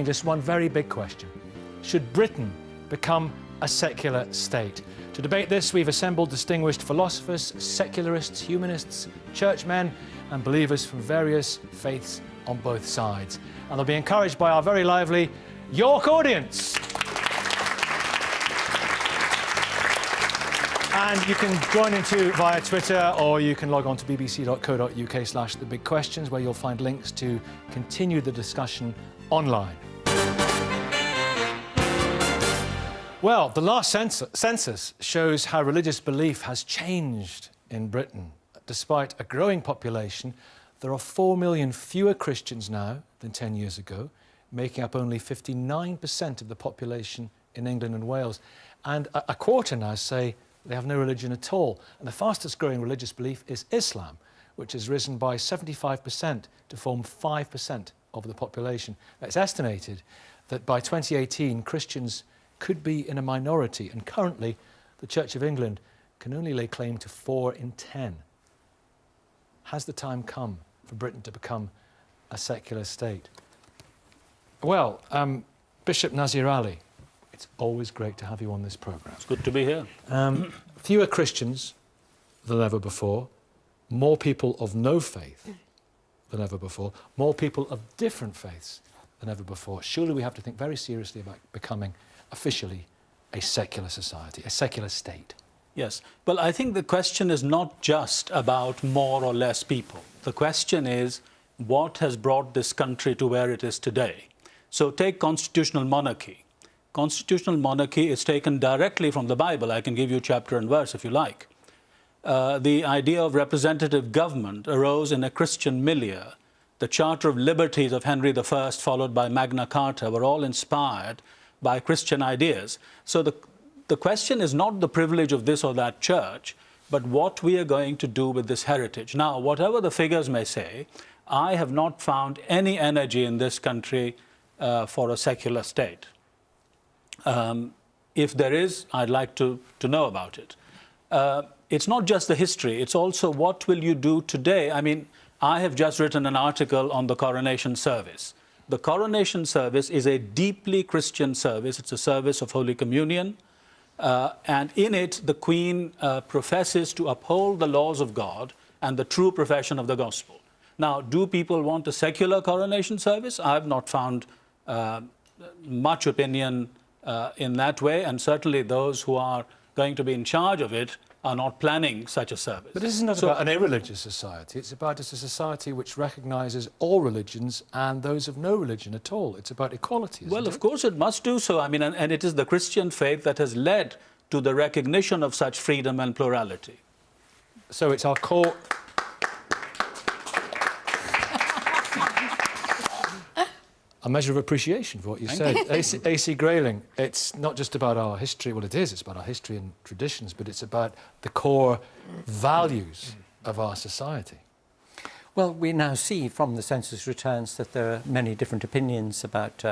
Just one very big question. Should Britain become a secular state? To debate this, we've assembled distinguished philosophers, secularists, humanists, churchmen and believers from various faiths on both sides. And they'll be encouraged by our very lively York audience. And you can join in too via Twitter, or you can log on to bbc.co.uk/thebigquestions, where you'll find links to continue the discussion online. Well, the last census shows how religious belief has changed in Britain. Despite a growing population, there are 4 million fewer Christians now than 10 years ago, making up only 59% of the population in England and Wales. And a quarter now say they have no religion at all. And the fastest growing religious belief is Islam, which has risen by 75% to form 5% of the population. It's estimated that by 2018, Christians could be in a minority, and currently the Church of England can only lay claim to 4 in 10. Has the time come for Britain to become a secular state? Well, Bishop Nazir Ali, it's always great to have you on this programme. It's good to be here. Fewer Christians than ever before, more people of no faith than ever before, more people of different faiths than ever before. Surely we have to think very seriously about becoming officially a secular society, a secular state. Yes. Well, I think the question is not just about more or less people. The question is, what has brought this country to where it is today? So take constitutional monarchy. Constitutional monarchy is taken directly from the Bible. I can give you chapter and verse if you like. The idea of representative government arose in a Christian milieu. The Charter of Liberties of Henry I, followed by Magna Carta, were all inspired by Christian ideas. So the question is not the privilege of this or that church, but what we are going to do with this heritage. Now, whatever the figures may say, I have not found any energy in this country for a secular state. If there is, I'd like to know about it. It's not just the history, it's also what will you do today. I mean, I have just written an article on the coronation service. The coronation service is a deeply Christian service. It's a service of Holy Communion. And in it, the Queen professes to uphold the laws of God and the true profession of the gospel. Now, do people want a secular coronation service? I have not found much opinion in that way, and certainly those who are going to be in charge of it are not planning such a service. But this is not about an irreligious society. It's about a society which recognises all religions and those of no religion at all. It's about equality, isn't it? Well, of course it must do so. I mean, and it is the Christian faith that has led to the recognition of such freedom and plurality. So it's our core... A measure of appreciation for what you said. A.C. Grayling, it's not just about our history, well it is, it's about our history and traditions, but it's about the core values of our society. Well, we now see from the census returns that there are many different opinions about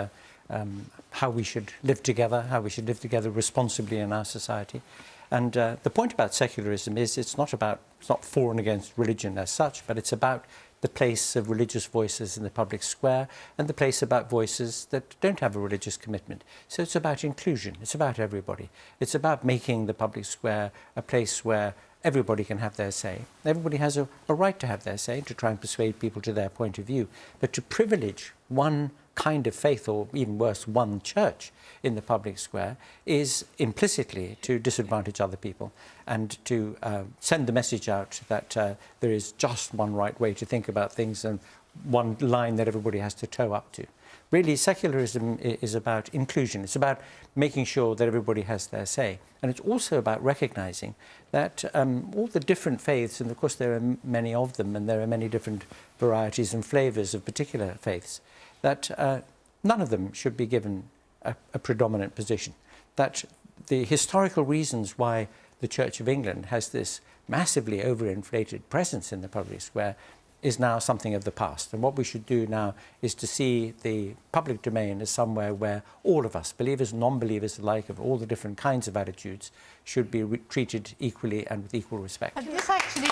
how we should live together responsibly in our society. And the point about secularism is it's not for and against religion as such, but it's about the place of religious voices in the public square and the place about voices that don't have a religious commitment. So it's about inclusion, it's about everybody. It's about making the public square a place where everybody can have their say. Everybody has a right to have their say, to try and persuade people to their point of view. But to privilege one kind of faith, or even worse, one church in the public square, is implicitly to disadvantage other people and to send the message out that there is just one right way to think about things and one line that everybody has to toe up to. Really, secularism is about inclusion. It's about making sure that everybody has their say. And it's also about recognising that all the different faiths, and of course there are many of them, and there are many different varieties and flavours of particular faiths, that none of them should be given a predominant position. That the historical reasons why the Church of England has this massively overinflated presence in the public square is now something of the past. And what we should do now is to see the public domain as somewhere where all of us, believers and non-believers alike, of all the different kinds of attitudes, should be treated equally and with equal respect. This actually...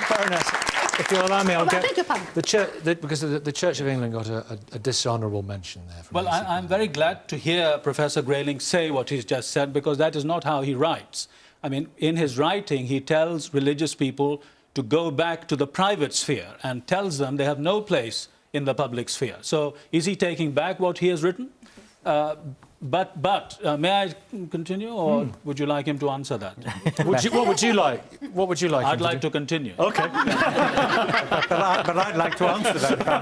Baroness, if you'll allow me, I'll Well, I get beg your pardon. the church because the Church of England got a dishonourable mention there. From Well, I'm very glad to hear Professor Grayling say what he's just said, because that is not how he writes. I mean, in his writing, he tells religious people to go back to the private sphere and tells them they have no place in the public sphere. So is he taking back what he has written? But may I continue, or would you like him to answer that? What would you like? What would you like? I'd like to continue. Okay. But I'd like to answer that, if I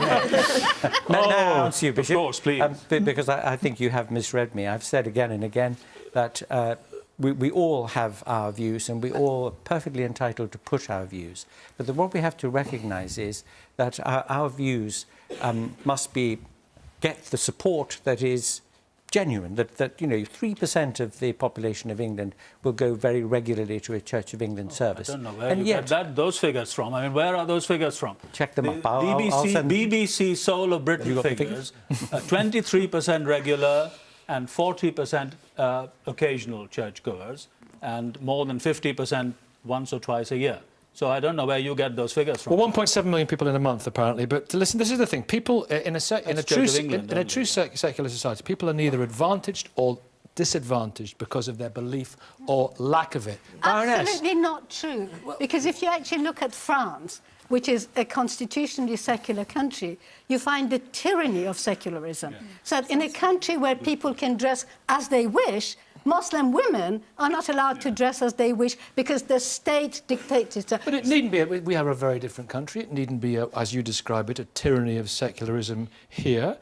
may. May I answer you, Bishop? Of course, please. Because I think you have misread me. I've said again and again that we all have our views, and we all are perfectly entitled to put our views. But what we have to recognise is that our views must get the support that is genuine, that you know, 3% of the population of England will go very regularly to a Church of England service. I don't know where you get those figures from. I mean, where are those figures from? Check them up. BBC Soul of Britain figures, 23% regular and 40% occasional churchgoers, and more than 50% once or twice a year. So I don't know where you get those figures from. Well, 1.7 million people in a month, apparently. But listen, this is the thing: people in a true secular society, people are neither advantaged or disadvantaged because of their belief or lack of it. Absolutely not true. Because if you actually look at France, which is a constitutionally secular country, you find the tyranny of secularism. Yeah. So in a country where people can dress as they wish, Muslim women are not allowed to dress as they wish because the state dictates it. But it needn't be. We are a very different country. It needn't be, as you describe it, a tyranny of secularism here.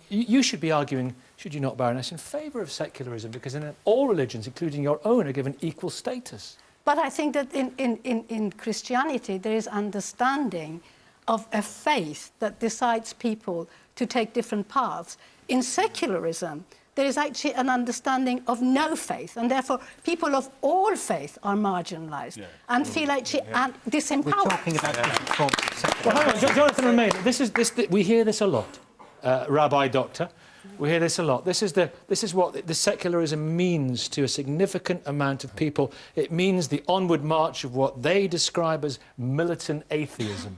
You should be arguing, should you not, Baroness, in favour of secularism, because in all religions, including your own, are given equal status. But I think that in Christianity there is understanding of a faith that decides people to take different paths. In secularism, there is actually an understanding of no faith, and therefore people of all faith are marginalised and feel actually disempowered. We're talking about different forms of secularism. Well, hang on, Jonathan Remain. We hear this a lot, Rabbi Doctor. We hear this a lot. This is what the secularism means to a significant amount of people. It means the onward march of what they describe as militant atheism.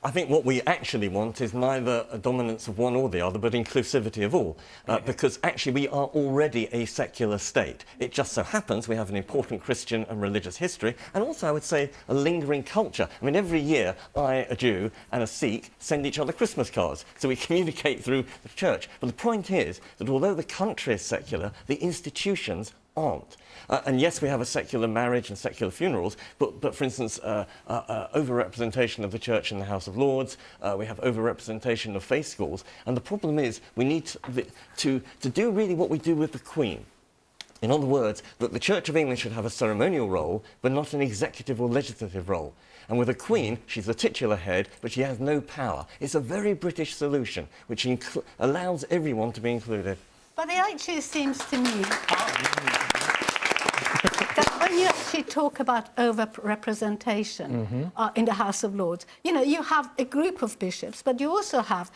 I think what we actually want is neither a dominance of one or the other, but inclusivity of all, because actually we are already a secular state. It just so happens we have an important Christian and religious history, and also, I would say, a lingering culture. I mean, every year I, a Jew, and a Sikh send each other Christmas cards, so we communicate through the church. But the point is that although the country is secular, the institutions aren't. And yes, we have a secular marriage and secular funerals, but for instance, over-representation of the church in the House of Lords, we have over-representation of faith schools, and the problem is we need to do really what we do with the Queen. In other words, that the Church of England should have a ceremonial role, but not an executive or legislative role. And with the Queen, she's the titular head, but she has no power. It's a very British solution, which allows everyone to be included. But it actually seems to me that when you actually talk about over-representation in the House of Lords, you know, you have a group of bishops, but you also have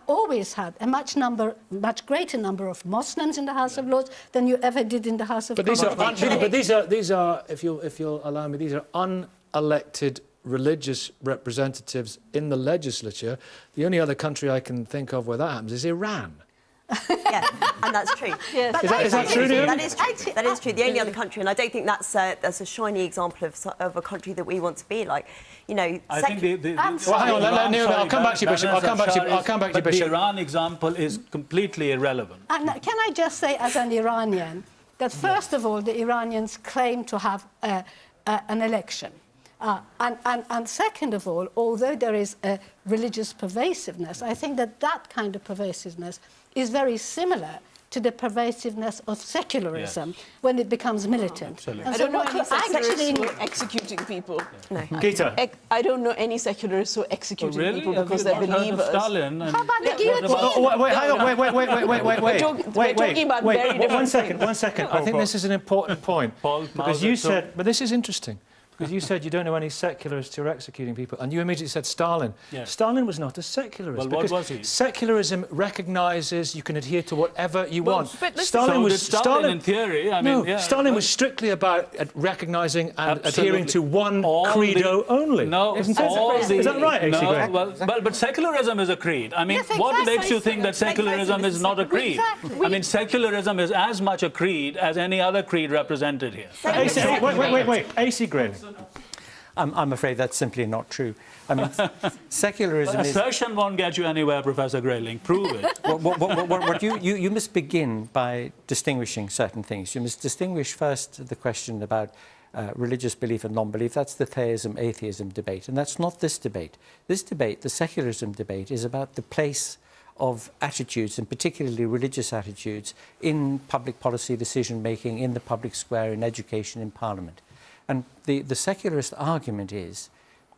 always had a much greater number of Muslims in the House of Lords than you ever did in the House of Commons. But these are, if you'll allow me, these are unelected religious representatives in the legislature. The only other country I can think of where that happens is Iran. Yeah, and that's true. Yes. Is that true? That is true. That is true. The only other country, and I don't think that's a shiny example of a country that we want to be like. You know, I think well, hang on, I'll come back to you, Bishop. I'll come back to you, Bishop. The Iran example is completely irrelevant. And can I just say, as an Iranian, that first of all, the Iranians claim to have an election. And second of all, although there is a religious pervasiveness, I think that kind of pervasiveness is very similar to the pervasiveness of secularism when it becomes militant. Absolutely. And I so don't know any secularists actually who are executing people. No. Gita. I don't know any secularists who are executing people because they're believers. Stalin and how about the guillotine? Wait, hang on, We're talking about very different One second. I think this is an important point. Paul Because you Mao said, but this is interesting, Because you said you don't know any secularists who are executing people, and you immediately said Stalin. Yes. Stalin was not a secularist. Well, what because was he? secularism recognises you can adhere to whatever you want. But listen, Stalin in theory. Stalin was strictly about recognising and adhering to one All credo only. No, isn't all it? Is that right, AC No, Gray? but secularism is a creed. I mean, Yes, what exactly. makes you think that secularism is not a creed? Exactly. I mean, secularism is as much a creed as any other creed represented here. Wait. AC Gray. I'm afraid that's simply not true. I mean, secularism is... Assertion won't get you anywhere, Professor Grayling. Prove it. What you must begin by distinguishing certain things. You must distinguish first the question about religious belief and non-belief. That's the theism-atheism debate, and that's not this debate. This debate, the secularism debate, is about the place of attitudes, and particularly religious attitudes, in public policy decision-making, in the public square, in education, in Parliament. And the secularist argument is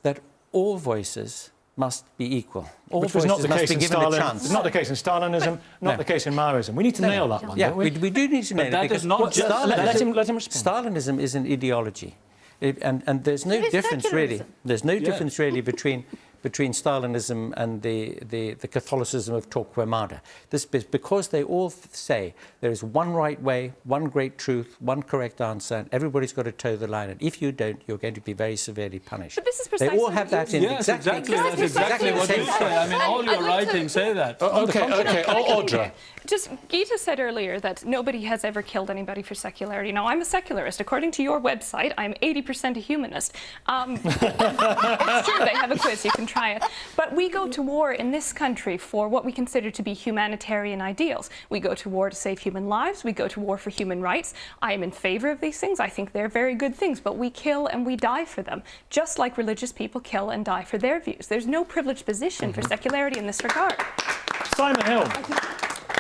that all voices must be equal. All Which was voices not the must case be in given Stalin. a chance. Not the case in Stalinism, not the case in Maoism. We need to nail that one, Yeah, don't we? we do need to nail it. that because is not just- Let him respond. Stalinism is an ideology. And there's no It is difference really. secularism. There's no difference really between Stalinism and the Catholicism of Torquemada. This because they all say there is one right way, one great truth, one correct answer, and everybody's got to toe the line. And if you don't, you're going to be very severely punished. But this is They precisely all have that in Yes, exactly. That's exactly what you say. I mean, all your writings say that. Audra. Just Gita said earlier that nobody has ever killed anybody for secularity. Now, I'm a secularist. According to your website, I'm 80% a humanist. It's true, they have a quiz, you can try it. But we go to war in this country for what we consider to be humanitarian ideals. We go to war to save human lives. We go to war for human rights. I am in favor of these things. I think they're very good things, but we kill and we die for them, just like religious people kill and die for their views. There's no privileged position for secularity in this regard. Simon Hill,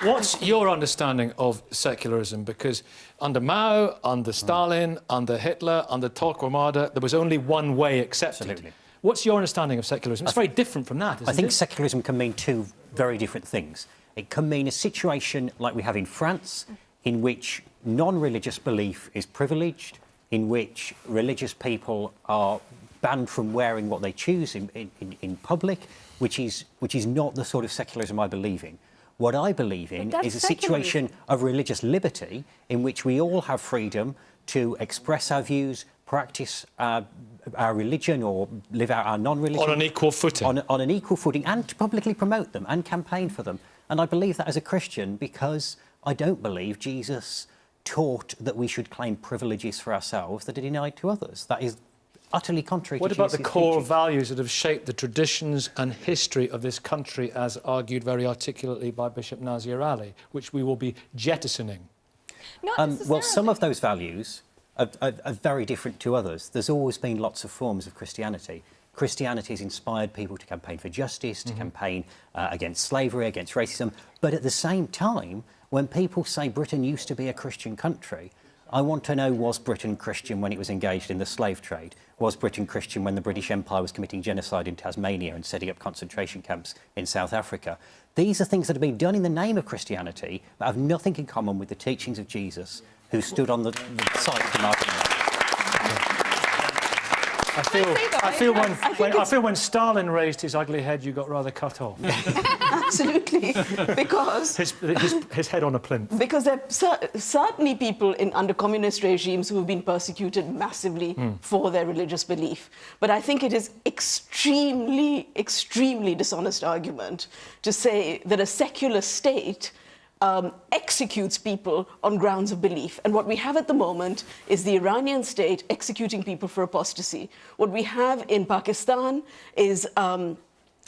what's your understanding of secularism? Because under Mao, under Stalin, under Hitler, under Torquemada, there was only one way accepted. Absolutely. What's your understanding of secularism? It's very different from that, isn't it? I think secularism can mean two very different things. It can mean a situation like we have in France, in which non-religious belief is privileged, in which religious people are banned from wearing what they choose in public, which is not the sort of secularism I believe in. What I believe in is a situation of religious liberty in which we all have freedom to express our views, practice our religion or live out our non-religion. On an equal footing. On an equal footing, and to publicly promote them and campaign for them. And I believe that as a Christian because I don't believe Jesus taught that we should claim privileges for ourselves that are denied to others. That is utterly contrary What to about the Jesus' core teaching. values that have shaped the traditions and history of this country, as argued very articulately by Bishop Nazir Ali, which we will be jettisoning? Not Well, necessarily. some of those values are very different to others. There's always been lots of forms of Christianity. Christianity has inspired people to campaign for justice, to campaign against slavery, against racism. But at the same time, when people say Britain used to be a Christian country, I want to know, was Britain Christian when it was engaged in the slave trade? Was Britain Christian when the British Empire was committing genocide in Tasmania and setting up concentration camps in South Africa? These are things that have been done in the name of Christianity, but have nothing in common with the teachings of Jesus, who stood on the side of the market. I feel when Stalin raised his ugly head, you got rather cut off. Absolutely, because his head on a plinth. because there are certainly people under communist regimes who have been persecuted massively for their religious belief. But I think it is extremely, extremely dishonest argument to say that a secular state executes people on grounds of belief. And what we have at the moment is the Iranian state executing people for apostasy. What we have in Pakistan is a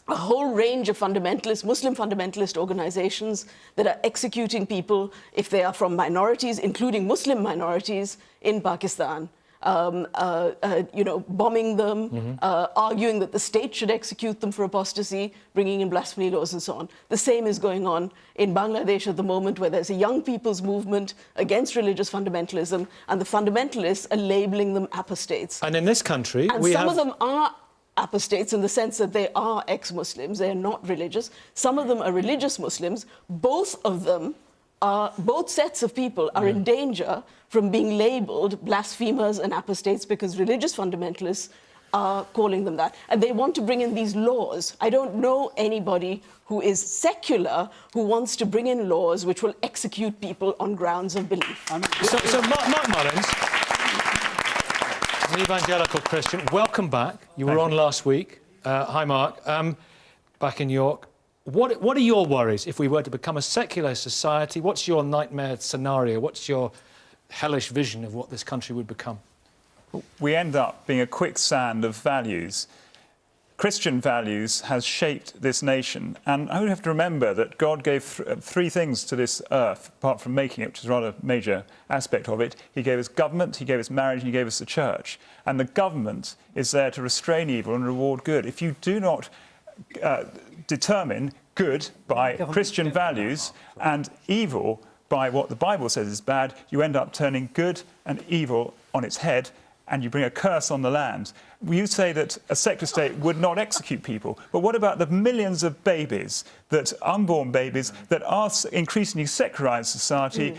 whole range of fundamentalist, Muslim fundamentalist organizations that are executing people if they are from minorities, including Muslim minorities in Pakistan. Bombing them, arguing that the state should execute them for apostasy, bringing in blasphemy laws and so on. The same is going on in Bangladesh at the moment, where there's a young people's movement against religious fundamentalism, and the fundamentalists are labeling them apostates. And in this country, And some of them are apostates in the sense that they are ex-Muslims, they are not religious. Some of them are religious Muslims. Both of them both sets of people are in danger from being labeled blasphemers and apostates because religious fundamentalists are calling them that. And they want to bring in these laws. I don't know anybody who is secular who wants to bring in laws which will execute people on grounds of belief. So Mark Mullins, an evangelical Christian, welcome back. You were on last week. Hi, Mark. Back in York. What are your worries if we were to become a secular society? What's your nightmare scenario? What's your hellish vision of what this country would become? We end up being a quicksand of values. Christian values has shaped this nation, and I would have to remember that God gave three things to this earth, apart from making it, which is a rather major aspect of it. He gave us government, he gave us marriage, and he gave us the church. And the government is there to restrain evil and reward good. If you do not determine good by Christian values and evil by what the Bible says is bad, you end up turning good and evil on its head, and you bring a curse on the land. You say that a secular state would not execute people, but what about the millions of babies, that unborn babies, that our increasingly secularised society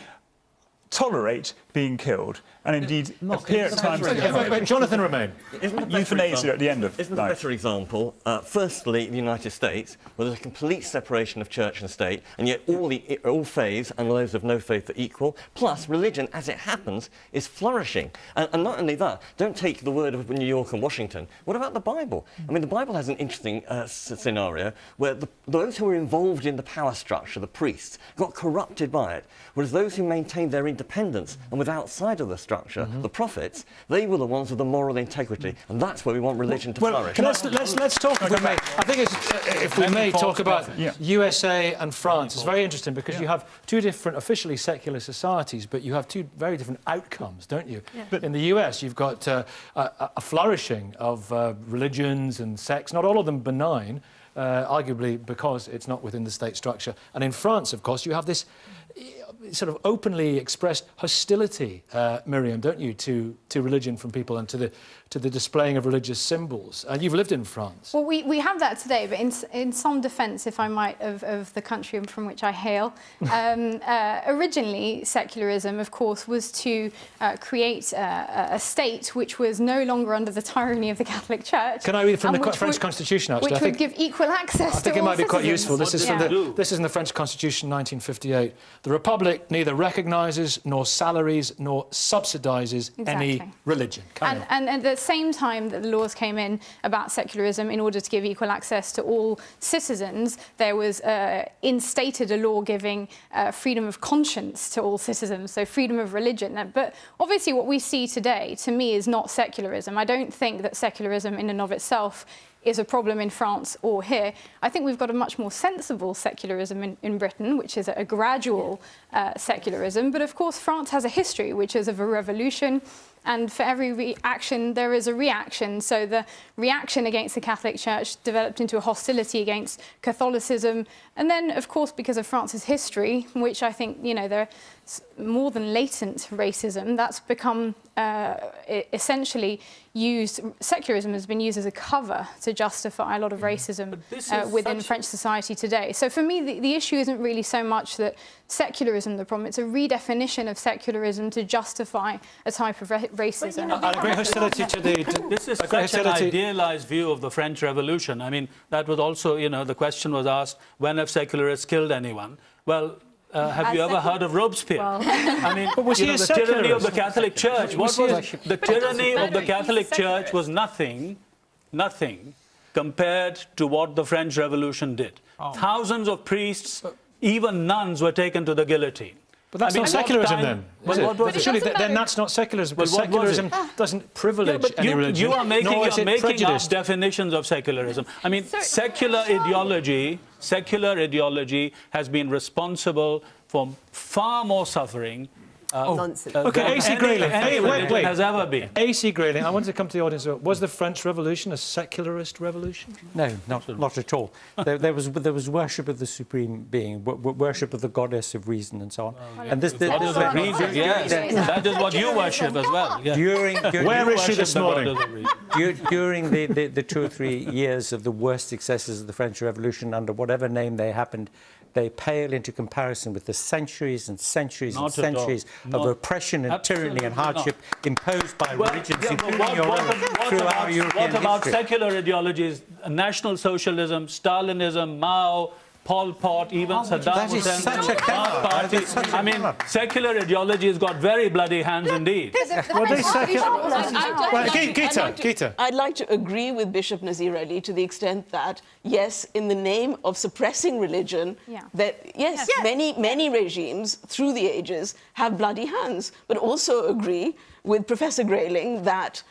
tolerate being killed, and indeed appear at times to Jonathan Romain. euthanasia at the end of Isn't a life. better example, firstly, the United States, where there's a complete separation of church and state, and yet all faiths and those of no faith are equal, plus religion, as it happens, is flourishing. And not only that, don't take the word of New York and Washington. What about the Bible? I mean, the Bible has an interesting scenario where those who were involved in the power structure, the priests, got corrupted by it, whereas those who maintained their independence and were outside of the structure, the prophets, they were the ones with the moral integrity, and that's where we want religion to flourish. Let's talk, if we may. I think if we may talk about USA and France. It's very interesting because you have two different officially secular societies, but you have two very different outcomes, don't you? Yeah. In the US, you've got a flourishing of religions and sects, not all of them benign, arguably because it's not within the state structure. And in France, of course, you have this sort of openly expressed hostility, Miriam, don't you, to religion from people and to the displaying of religious symbols. And you've lived in France. Well, we have that today, but in some defence, if I might, of the country from which I hail, originally secularism, of course, was to create a state which was no longer under the tyranny of the Catholic Church. Can I read from the French Constitution, actually? Which would give equal access to all citizens. I think it might be quite useful. This is in the French Constitution, 1958. The Republic neither recognises nor salaries nor subsidises any religion. And at the same time that the laws came in about secularism, in order to give equal access to all citizens, there was instated a law giving freedom of conscience to all citizens, so freedom of religion. But obviously what we see today, to me, is not secularism. I don't think that secularism in and of itself is a problem in France or here. I think we've got a much more sensible secularism in Britain, which is a gradual secularism. But of course, France has a history, which is of a revolution. And for every reaction, there is a reaction. So the reaction against the Catholic Church developed into a hostility against Catholicism. And then, of course, because of France's history, which I think, you know, there's more than latent racism, that's become essentially used, secularism has been used as a cover to justify a lot of racism within French society today. So for me, the issue isn't really so much that secularism is the problem, it's a redefinition of secularism to justify a type of racism. A great hostility to the... This is such an idealised view of the French Revolution. I mean, that was also, you know, the question was asked, when have secularists killed anyone? Well, have you ever heard of Robespierre? Well, I mean, the tyranny of the Catholic Church. What was the tyranny of the Catholic Church was nothing compared to what the French Revolution did. Thousands of priests, even nuns, were taken to the guillotine. But that's not secularism then, is it? Surely then that's not secularism, because secularism doesn't privilege any religion. You are making up definitions of secularism. I mean, secular ideology has been responsible for far more suffering Nonsense. OK, AC Grayling. Wait. Has ever been. AC Grayling, I wanted to come to the audience. Was the French Revolution a secularist revolution? No, not at all. There was worship of the supreme being, worship of the goddess of reason, and so on. And this that is what you worship as well. Yeah. Where is she this morning? During the 2 or 3 years of the worst successes of the French Revolution, under whatever name they happened, they pale into comparison with the centuries and centuries and Not at all. centuries of Not- oppression and tyranny and absolutely hardship imposed by Well, religions, yeah, but including your own, throughout European what about history. secular ideologies, National Socialism, Stalinism, Mao, Pol Pot, even Saddam That is Hussein, such a coward. Ba'ath Party. That is such a I mean, coward. secular ideology has got very bloody hands indeed. Well, they secular... Well, I'd Gita. like to agree with Bishop Nazir Ali to the extent that, yes, in the name of suppressing religion, many regimes through the ages have bloody hands, but also agree with Professor Grayling that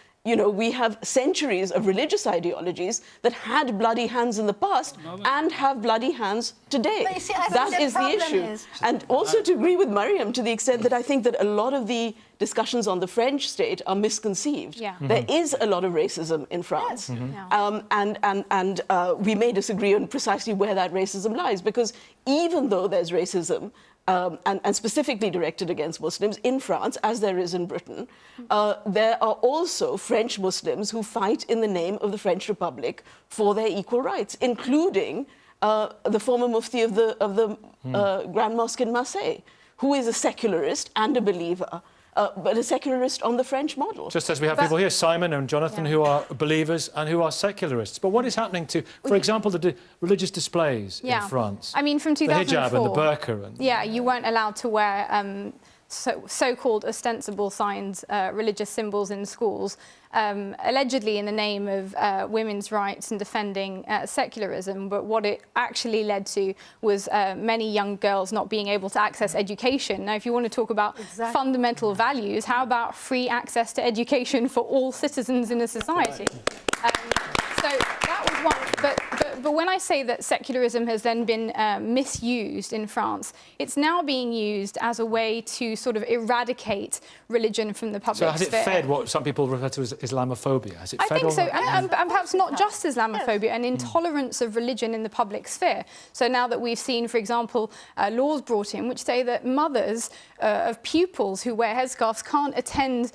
we have centuries of religious ideologies that had bloody hands in the past and have bloody hands today. But you see, I think That the is the problem issue. is- And also to agree with Mariam to the extent that I think that a lot of the discussions on the French state are misconceived. Yeah. There is a lot of racism in France. Yeah. And we may disagree on precisely where that racism lies, because even though there's racism, and specifically directed against Muslims in France, as there is in Britain, there are also French Muslims who fight in the name of the French Republic for their equal rights, including the former Mufti of the Grand Mosque in Marseille, who is a secularist and a believer, but a secularist on the French model. Just as we have people here, Simon and Jonathan, who are believers and who are secularists. But what is happening to, for example, the religious displays in France? I mean, from 2004... The hijab and the burqa. And... Yeah, you weren't allowed to wear so-called ostensible signs, religious symbols in schools, allegedly in the name of women's rights and defending secularism. But what it actually led to was many young girls not being able to access education. Now, if you want to talk about fundamental values, how about free access to education for all citizens in a society? So that was one. But when I say that secularism has then been misused in France, it's now being used as a way to sort of eradicate religion from the public sphere. So has it fed what some people refer to as Islamophobia? Has it fed I think so, that? and perhaps not just Islamophobia, an intolerance of religion in the public sphere. So now that we've seen, for example, laws brought in which say that mothers of pupils who wear headscarves can't attend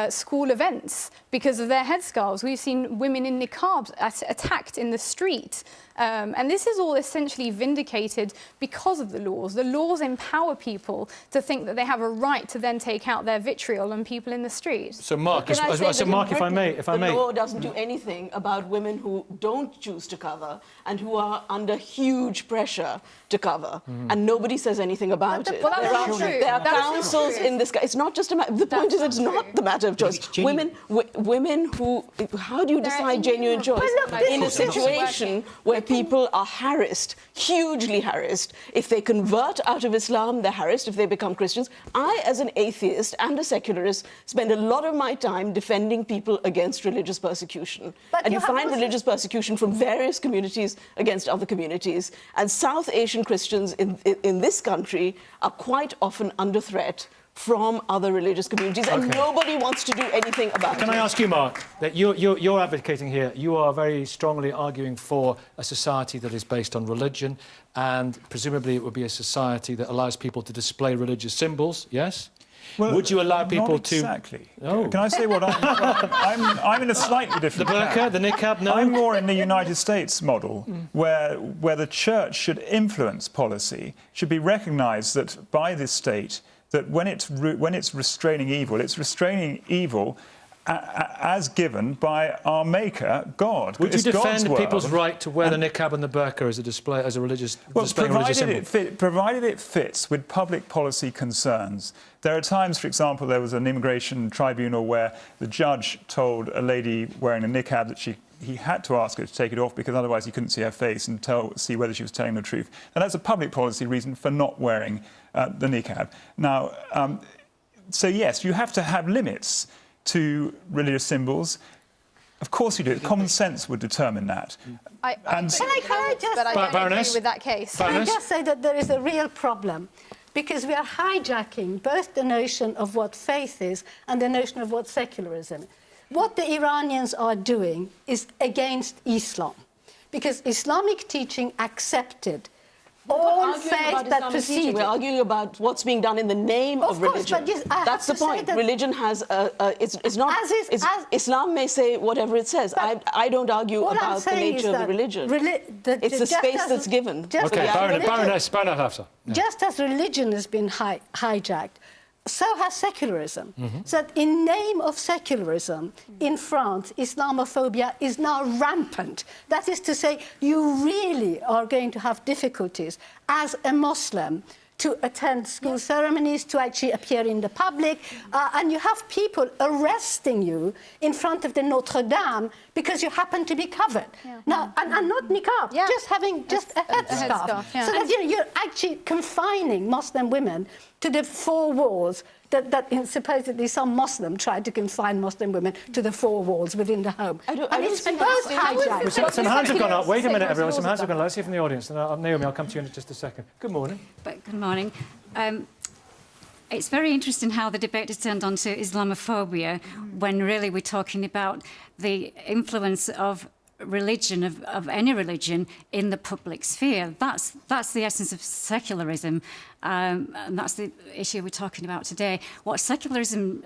school events because of their headscarves. We've seen women in niqabs attacked in the street. And this is all essentially vindicated because of the laws. The laws empower people to think that they have a right to then take out their vitriol on people in the street. So, Mark, Can I say that Mark, in if I may... the law doesn't do anything about women who don't choose to cover and who are under huge pressure to cover, and nobody says anything about it. Well, that's not true. There are councils in this... It's not just a matter... The point is it's not the matter of choice. Women who... How do you decide genuine choice? In a situation where people are harassed, hugely harassed. If they convert out of Islam, they're harassed. If they become Christians, I, as an atheist and a secularist, spend a lot of my time defending people against religious persecution. And you find religious persecution from various communities against other communities. And South Asian Christians in this country are quite often under threat from other religious communities, and nobody wants to do anything about it. Can I ask you, Mark, that you're advocating here, you are very strongly arguing for a society that is based on religion, and presumably it would be a society that allows people to display religious symbols, yes? Well, would you allow people not to... exactly. Oh. Can I say what I'm in a slightly different The burqa, camp. the niqab, no? I'm more in the United States model, where the church should influence policy, should be recognised that by the state, that when it's restraining evil as given by our Maker, God. Would you It's God's defend people's world. right to wear the niqab and the burqa as a display, as a religious, displaying a religious symbol? Provided it fits with public policy concerns. There are times, for example, there was an immigration tribunal where the judge told a lady wearing a niqab that he had to ask her to take it off because otherwise he couldn't see her face and see whether she was telling the truth. And that's a public policy reason for not wearing the niqab. Now, so yes, you have to have limits to religious symbols. Of course you do. Common sense would determine that. I don't agree with that case. Can I just say that there is a real problem? Because we are hijacking both the notion of what faith is and the notion of what secularism is. What the Iranians are doing is against Islam, because Islamic teaching accepted all faith that preceded. We're arguing about what's being done in the name of course, religion. but yes, I That's have the to say point. that Religion has it's not. Islam may say whatever it says. I don't argue about the nature of the religion. It's the space that's given. Okay, Baroness Hafsa. Yeah. Just as religion has been hijacked, so has secularism. So that in name of secularism, in France, Islamophobia is now rampant. That is to say, you really are going to have difficulties as a Muslim to attend school ceremonies, to actually appear in the public, and you have people arresting you in front of the Notre Dame because you happen to be covered. Yeah. Now, and not niqab, just having just a headscarf. Yeah. So that you're actually confining Muslim women to the four walls that supposedly some Muslim tried to confine Muslim women to the four walls within the home. And it's both hijacked. Some hands have gone up. Wait a minute, everyone. Some hands have gone up. Let's see from the audience. And Naomi, I'll come to you in just a second. Good morning. Good morning. It's very interesting how the debate has turned on to Islamophobia when really we're talking about the influence of religion, of any religion, in the public sphere. That's the essence of secularism, and that's the issue we're talking about today. What secularism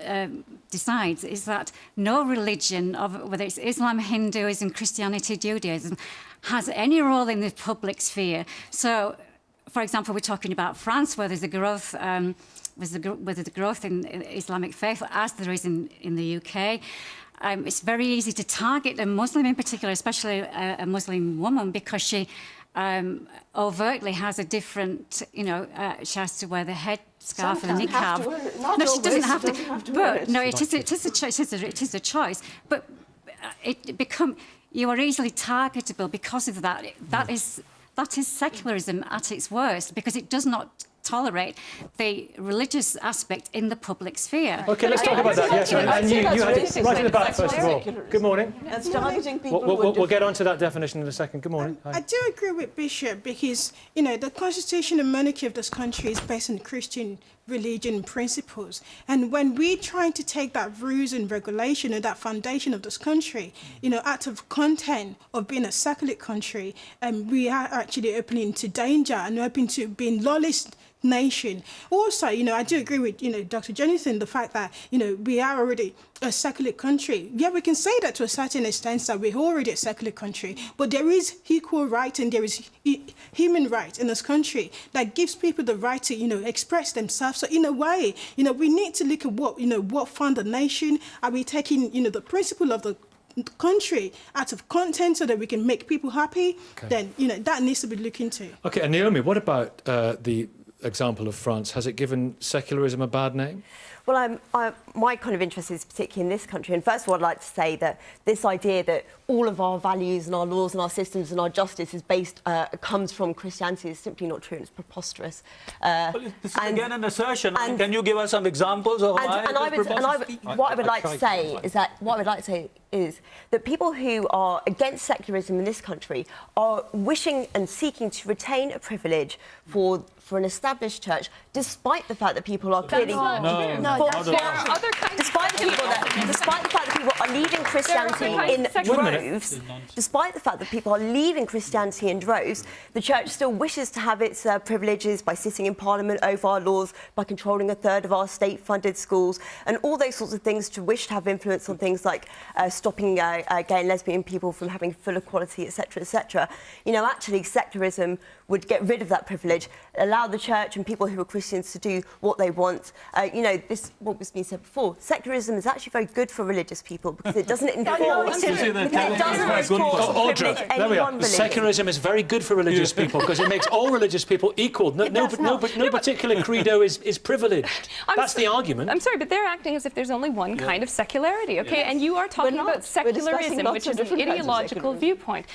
decides is that no religion, whether it's Islam, Hinduism, Christianity, Judaism, has any role in the public sphere. So, for example, we're talking about France, where there's a growth, with the growth in Islamic faith, as there is in the UK. It's very easy to target a Muslim in particular, especially a Muslim woman, because she overtly has a different, she has to wear the headscarf and the niqab. No, she doesn't have to. But no, it is a choice. But you are easily targetable because of that. That is secularism at its worst, because it does not tolerate the religious aspect in the public sphere. OK, let's talk about that. Yes, and you had it right in the back, first of all. Good morning. That's targeting people. We'll get on to that definition in a second. Good morning. I do agree with Bishop because, the constitution and monarchy of this country is based on Christian religion principles. And when we're trying to take that rules and regulation and that foundation of this country, out of content of being a secular country, we are actually opening to danger and open to being lawless nation. Also, I do agree with, Dr. Jonathan, the fact that, we are already a secular country. Yeah, we can say that to a certain extent, that we're already a secular country, but there is equal right and there is human rights in this country that gives people the right to, express themselves. So in a way, we need to look at what fund the nation. Are we taking, the principle of the country out of content so that we can make people happy? Okay. Then, that needs to be looked into. OK, and Naomi, what about the example of France? Has it given secularism a bad name? Well, my kind of interest is particularly in this country. And first of all, I'd like to say that this idea that all of our values and our laws and our systems and our justice is comes from Christianity is simply not true, and it's preposterous. Well, this is again an assertion. Can you give us some examples of why what I would like to say is that people who are against secularism in this country are wishing and seeking to retain a privilege for an established church, despite the fact that people are clearly despite the fact that people are leaving Christianity in droves, despite the fact that people are leaving Christianity in droves, the church still wishes to have its privileges by sitting in Parliament over our laws, by controlling a third of our state-funded schools, and all those sorts of things, to wish to have influence on things like stopping gay and lesbian people from having full equality, etc., etc. Actually, secularism would get rid of that privilege, allow the church and people who are Christians to do what they want. What was being said before, secularism is actually very good for religious people because it doesn't enforce Secularism is very good for religious people because it makes all religious people equal. No particular credo is privileged. That's the argument. I'm sorry, but they're acting as if there's only one kind of secularity, OK? And you are talking about secularism, which is an ideological viewpoint.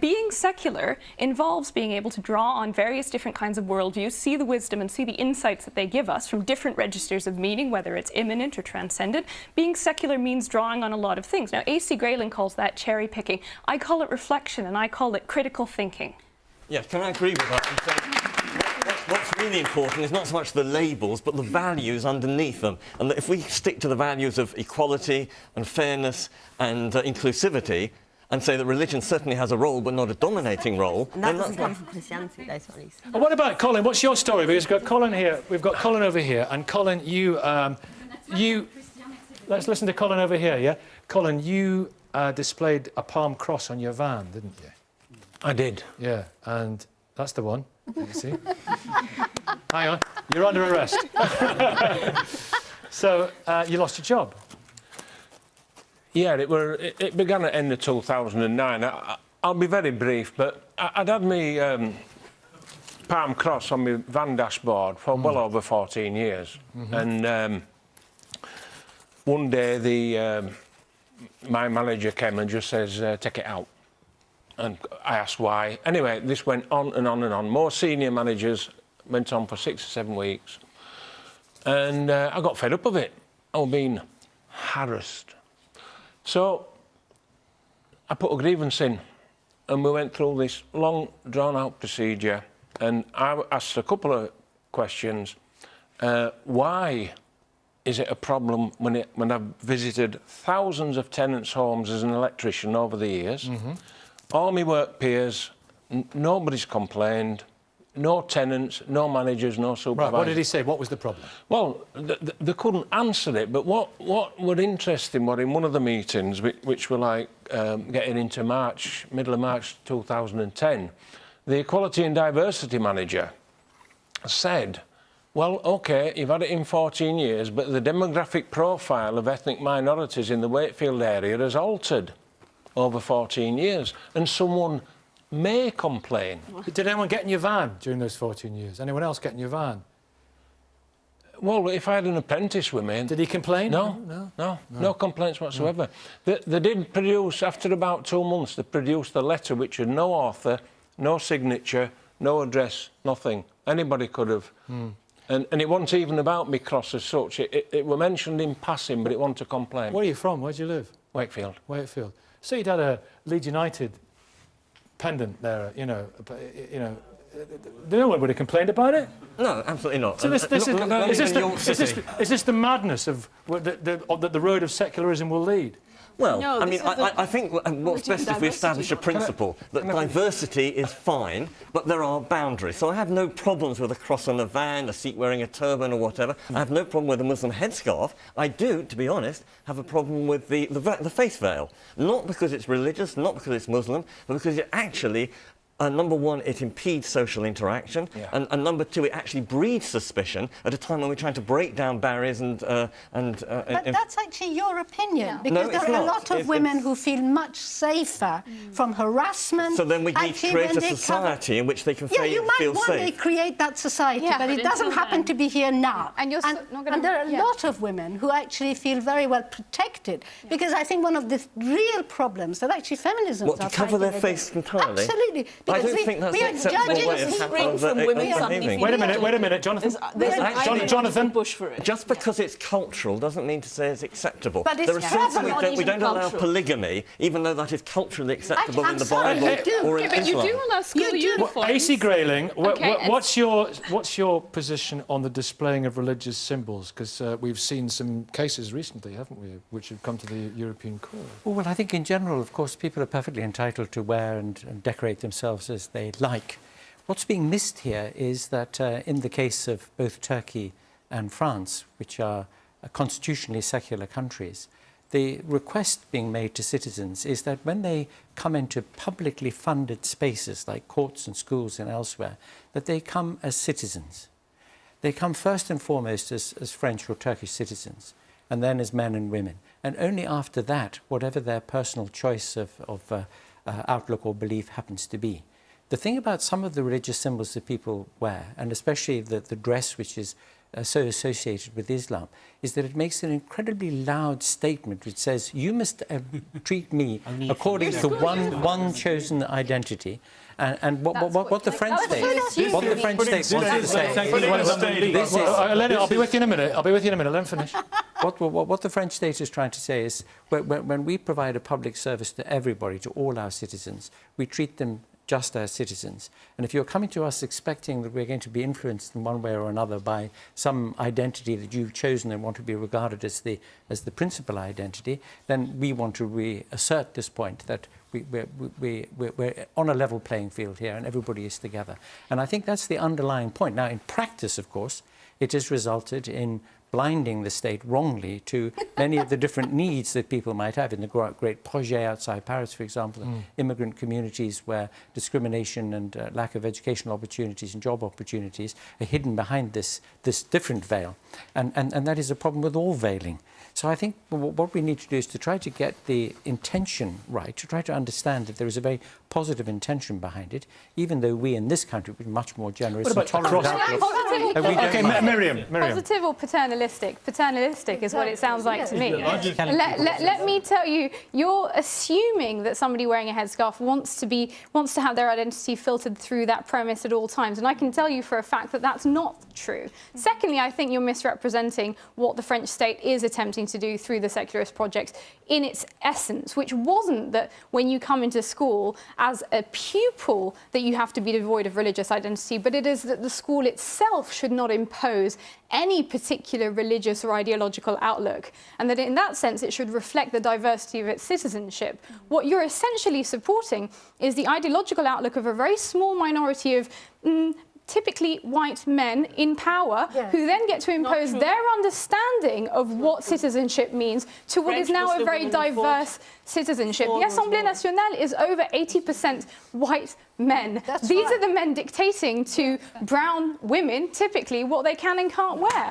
Being secular involves being able to draw on various different kinds of worldviews, see the wisdom and see the insights that they give us from different registers of meaning, whether it's immanent or transcendent. Being secular means drawing on a lot of things. Now, A.C. Grayling calls that cherry picking. I call it reflection, and I call it critical thinking. Yes, can I agree with that? What's really important is not so much the labels, but the values underneath them. And that if we stick to the values of equality and fairness and inclusivity, and say that religion certainly has a role, but not a dominating role, And that then doesn't that's come from Christianity, though, Tony. And what about Colin? What's your story? Because we've got Colin here. We've got Colin over here, and Colin, let's listen to Colin over here. Yeah, Colin, you displayed a palm cross on your van, didn't you? I did. Yeah, and that's the one. You see? Hang on, you're under arrest. So you lost your job. Yeah, it began at the end of 2009. I'll be very brief, but I'd had my palm cross on my van dashboard for well over 14 years. And one day my manager came and just says, take it out. And I asked why. Anyway, this went on and on and on. More senior managers went on for 6 or 7 weeks. And I got fed up of it. I was being harassed. So I put a grievance in, and we went through this long, drawn-out procedure, and I asked a couple of questions. Why is it a problem when I've visited thousands of tenants' homes as an electrician over the years? All my work peers, nobody's complained. No tenants, no managers, no supervisors. Right, what did he say? What was the problem? Well, they couldn't answer it, but what were interesting were in one of the meetings, which were like getting into March, middle of March 2010, the Equality and Diversity Manager said, well, OK, you've had it in 14 years, but the demographic profile of ethnic minorities in the Wakefield area has altered over 14 years, and someone may complain. Did anyone get in your van during those 14 years? Anyone else get in your van? Well, if I had an apprentice with me... Did he complain? No complaints whatsoever. They did produce, after about 2 months, they produced a letter which had no author, no signature, no address, nothing. Anybody could have. And it wasn't even about me cross as such. It were mentioned in passing, but it wasn't a complaint. Where are you from? Where do you live? Wakefield. Wakefield. So you'd had a Leeds United pendant there, you know, no one would have complained about it? No, absolutely not. So is this the madness of that the road of secularism will lead? Well, No, I mean, I think what's best if we establish a principle that diversity is fine, but there are boundaries. So I have no problems with a cross on a van, a Sikh wearing a turban or whatever. I have no problem with a Muslim headscarf. I do, to be honest, have a problem with the face veil. Not because it's religious, not because it's Muslim, but because it actually... number one, it impedes social interaction, and number two, it actually breeds suspicion at a time when we're trying to break down barriers But that's actually your opinion, because there are a lot of women who feel much safer from harassment. So then we need to create a society in which they can feel safe. Yeah, you might one day create that society, but it doesn't happen to be here now. And there are a lot of women who actually feel very well protected, because I think one of the real problems that actually feminism to cover their face entirely? Absolutely. I don't think that's an acceptable way of behaving. Wait a minute, Jonathan. Jonathan. Push for it. Just because it's cultural doesn't mean to say it's acceptable. But it's we don't allow polygamy, even though that is culturally acceptable in the Bible or in Islam. But you do allow school uniforms. AC Grayling, what's your position on the displaying of religious symbols? Because we've seen some cases recently, haven't we, which have come to the European Court. Well, I think in general, of course, people are perfectly entitled to wear and decorate themselves as they like. What's being missed here is that in the case of both Turkey and France, which are constitutionally secular countries, the request being made to citizens is that when they come into publicly funded spaces like courts and schools and elsewhere, that they come as citizens. They come first and foremost as French or Turkish citizens, and then as men and women. And only after that, whatever their personal choice of outlook or belief happens to be. The thing about some of the religious symbols that people wear, and especially the dress which is so associated with Islam, is that it makes an incredibly loud statement which says, you must treat me according to one chosen identity. And what the French state wants to say... I'll be with you in a minute. Let him finish. What the French state is trying to say is, when we provide a public service to everybody, to all our citizens, we treat them just as citizens. And if you're coming to us expecting that we're going to be influenced in one way or another by some identity that you've chosen and want to be regarded as the principal identity, then we want to reassert this point that we're on a level playing field here and everybody is together. And I think that's the underlying point. Now, in practice, of course, it has resulted in blinding the state wrongly to many of the different needs that people might have in the great projets outside Paris, for example, immigrant communities where discrimination and lack of educational opportunities and job opportunities are hidden behind this different veil. And that is a problem with all veiling. So I think what we need to do is to try to get the intention right, to try to understand that there is a very positive intention behind it, even though we in this country would be much more generous and tolerant. Okay, Miriam. Positive or paternalistic? Paternalistic is what it sounds like to me. Let me tell you, you're assuming that somebody wearing a headscarf wants to have their identity filtered through that premise at all times, and I can tell you for a fact that that's not true. Secondly, I think you're misrepresenting what the French state is attempting to do through the secularist projects in its essence, which wasn't that when you come into school as a pupil that you have to be devoid of religious identity, but it is that the school itself should not impose any particular religious or ideological outlook, and that in that sense it should reflect the diversity of its citizenship. What you're essentially supporting is the ideological outlook of a very small minority of typically white men in power, who then get to impose their understanding of what citizenship means to what is now a very diverse citizenship. The Assemblée Nationale is over 80% white men. These are the men dictating to brown women, typically, what they can and can't wear.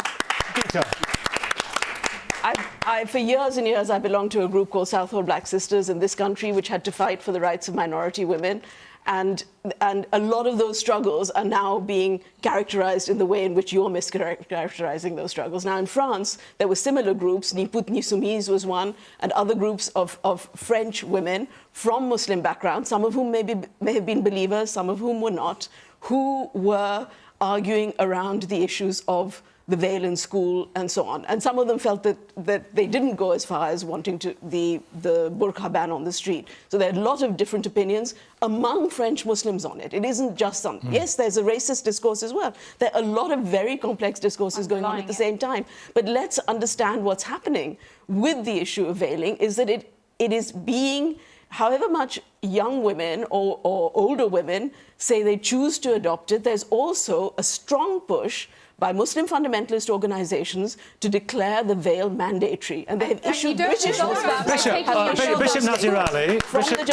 For years and years, I belonged to a group called Southall Black Sisters in this country, which had to fight for the rights of minority women. And a lot of those struggles are now being characterized in the way in which you're mischaracterizing those struggles. Now, in France, there were similar groups, Ni Put Ni Soumise was one, and other groups of French women from Muslim backgrounds, some of whom may have been believers, some of whom were not, who were arguing around the issues of the veil in school and so on. And some of them felt that they didn't go as far as wanting to the burqa ban on the street. So there are a lot of different opinions among French Muslims on it. It isn't just some. Yes, there's a racist discourse as well. There are a lot of very complex discourses going on at the same time. But let's understand what's happening with the issue of veiling is that it is being, however much young women or older women say they choose to adopt it, there's also a strong push by Muslim fundamentalist organizations to declare the veil mandatory. And they have issued Bishop Nazir Ali, Bishop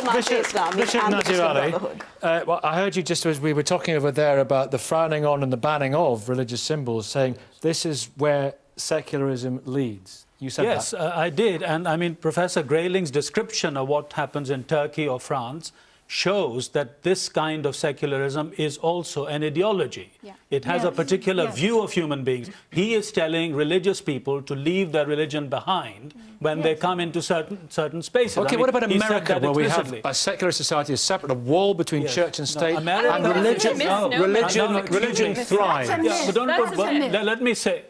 Nazir Ali, well, I heard you just as we were talking over there about the frowning on and the banning of religious symbols, saying this is where secularism leads. You said yes, that. I did. And I mean, Professor Grayling's description of what happens in Turkey or France shows that this kind of secularism is also an ideology. It has a particular view of human beings. He is telling religious people to leave their religion behind when they come into certain spaces. Okay, what about America, where we have a secular society is separate, a wall between church and state, and religion thrives. Let me say,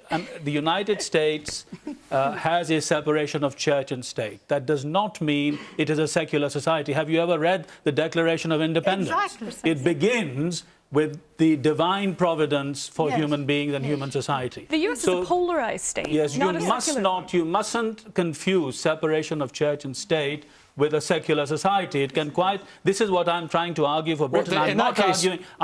the United States has a separation of church and state. That does not mean it is a secular society. Have you ever read the Declaration of Independence? Exactly. It begins with the divine providence for human beings and human society. The US is a polarized state. Yes, you mustn't confuse separation of church and state with a secular society. It can this is what I'm trying to argue for Britain. I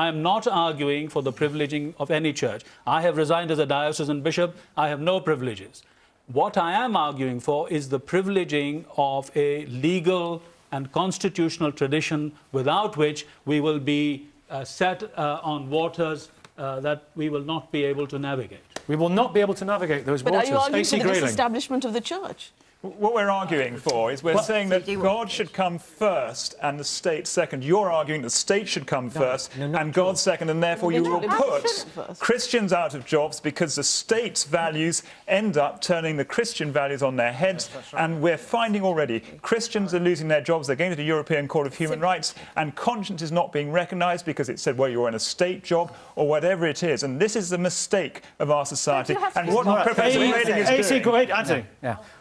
am not arguing for the privileging of any church. I have resigned as a diocesan bishop. I have no privileges. What I am arguing for is the privileging of a legal and constitutional tradition without which we will be set on waters that we will not be able to navigate. We will not be able to navigate those waters. But are you arguing for the disestablishment of the church? What we're arguing for is we're saying that God should come first and the state second. You're arguing the state should come first and God second, and therefore you will put Christians out of jobs because the state's values end up turning the Christian values on their heads. And we're finding already Christians are losing their jobs. They're going to the European Court of Human Rights, and conscience is not being recognised because it said, well, you're in a state job or whatever it is. And this is the mistake of our society. And what Professor Grayling is doing...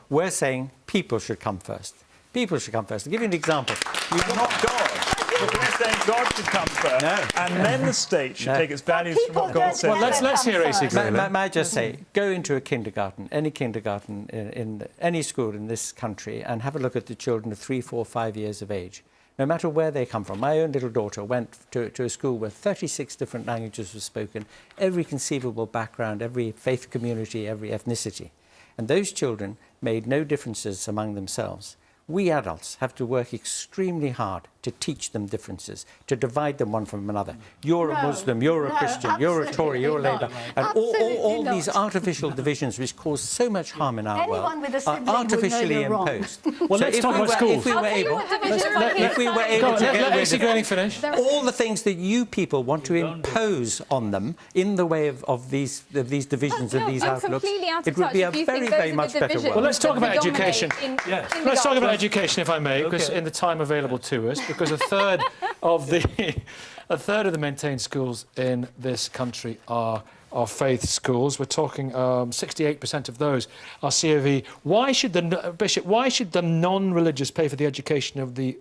We're saying people should come first. People should come first. I'll give you an example. Not God. But we're saying God should come first, and then the state should take its values from what God says. Well, let's hear AC Grayling. May I just say, go into a kindergarten, any kindergarten in any school in this country, and have a look at the children of 3, 4, 5 years of age. no matter where they come from. My own little daughter went to a school where 36 different languages were spoken, every conceivable background, every faith community, every ethnicity. And those children made no differences among themselves. We adults have to work extremely hard to teach them differences, to divide them one from another. You're a Muslim, you're a Christian, you're a Tory, you're a Labour. And all these artificial divisions which cause so much harm in our world are artificially imposed. Well, let's talk about schools. If we were able to get rid of all the things that you people want to impose on them in the way of these divisions and these outlooks, it would be a very, very much better world. Well, let's talk about education. Let's talk about education, if I may, because in the time available to us, because a third of the maintained schools in this country are faith schools. We're talking 68% of those are COV. Why should the non-religious pay for the education of the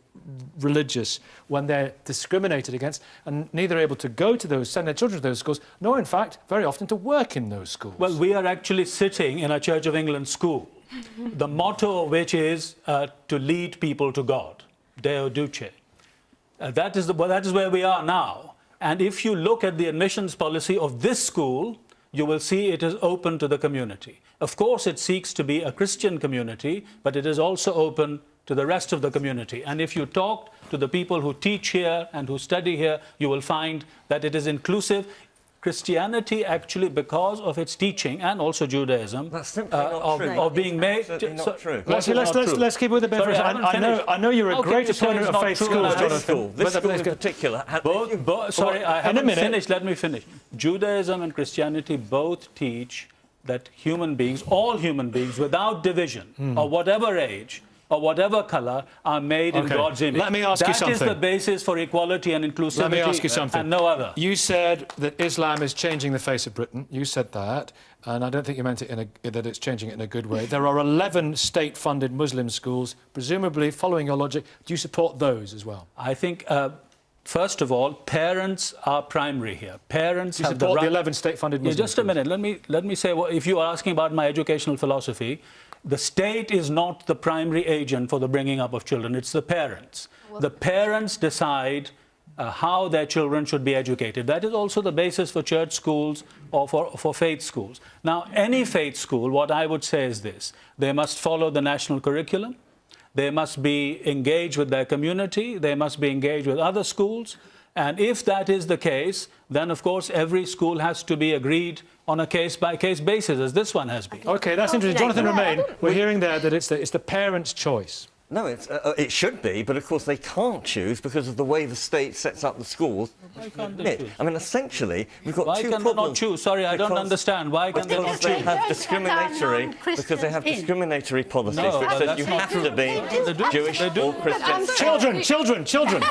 religious when they're discriminated against and neither able to go to send their children to those schools, nor in fact very often to work in those schools? Well, we are actually sitting in a Church of England school, the motto of which is to lead people to God, Deo Duce. That is where we are now. And if you look at the admissions policy of this school, you will see it is open to the community. Of course, it seeks to be a Christian community, but it is also open to the rest of the community. And if you talk to the people who teach here and who study here, you will find that it is inclusive. Christianity actually, because of its teaching, and also Judaism, That's simply not true. of being made... Not true. Let's keep with the bit. I know you're a great opponent of faith schools, Jonathan. This school in particular... Sorry, I haven't finished. Let me finish. Judaism and Christianity both teach that human beings, all human beings, without division, of whatever age, or whatever colour, are made in God's image. Let me ask you something. That is the basis for equality and inclusivity. Let me ask you something. And no other. You said that Islam is changing the face of Britain. You said that, and I don't think you meant it that it's changing it in a good way. There are 11 state-funded Muslim schools. Presumably, following your logic, do you support those as well? I think, first of all, parents are primary here. Parents have the right... the 11 state-funded Muslim schools? Just a minute. Let me say, if you are asking about my educational philosophy, the state is not the primary agent for the bringing up of children. It's the parents. The parents decide how their children should be educated. That is also the basis for church schools or for faith schools. Now, any faith school, what I would say is this. They must follow the national curriculum. They must be engaged with their community. They must be engaged with other schools. And if that is the case, then, of course, every school has to be agreed on a case-by-case basis, as this one has been. OK, that's interesting. Jonathan Romain, we're hearing there that it's the parents' choice. No, it should be, but of course they can't choose because of the way the state sets up the schools. Why can't they choose? I mean, essentially, we've got two problems. Why can they not choose? Sorry, I don't understand. Why can they not choose? Because they have discriminatory policies which says you have to be Jewish or Christian. Children!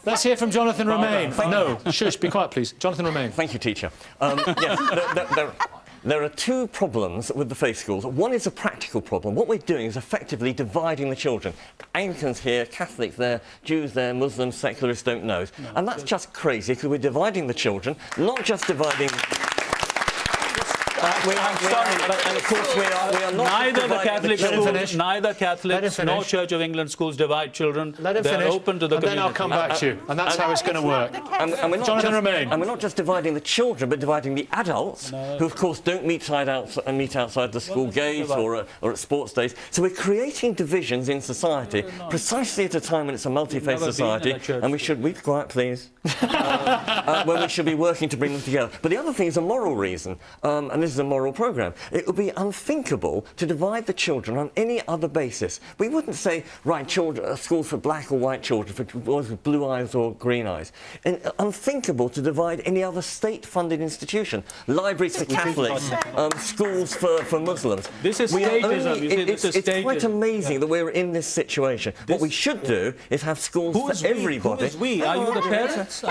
Let's hear from Jonathan Romain. No, shush, be quiet, please. Jonathan Romain. Thank you, teacher. Yes, there are two problems with the faith schools. One is a practical problem. What we're doing is effectively dividing the children. Anglicans here, Catholics there, Jews there, Muslims, secularists don't know. And that's just crazy because we're dividing the children, not just dividing... I'm sorry, but of course we are not. Neither the Catholic schools, neither Catholics nor Church of England schools divide children. They're open to the community. Then I'll come back to you, and that's how it's going to work. Jonathan Romain. And we're not just dividing the children, but dividing the adults, who of course don't meet outside the school gate or at sports days. So we're creating divisions in society precisely at a time when it's a multi-faith society, and we should be quiet, please. When we should be working to bring them together. But the other thing is a moral reason, and this is a moral programme. It would be unthinkable to divide the children on any other basis. We wouldn't say, right, schools for black or white children, for boys with blue eyes or green eyes. And unthinkable to divide any other state-funded institution. Libraries for Catholics, schools for Muslims. This is statism. It's quite amazing that we're in this situation. What we should do is have schools for everybody. Who is we? Are you the parents?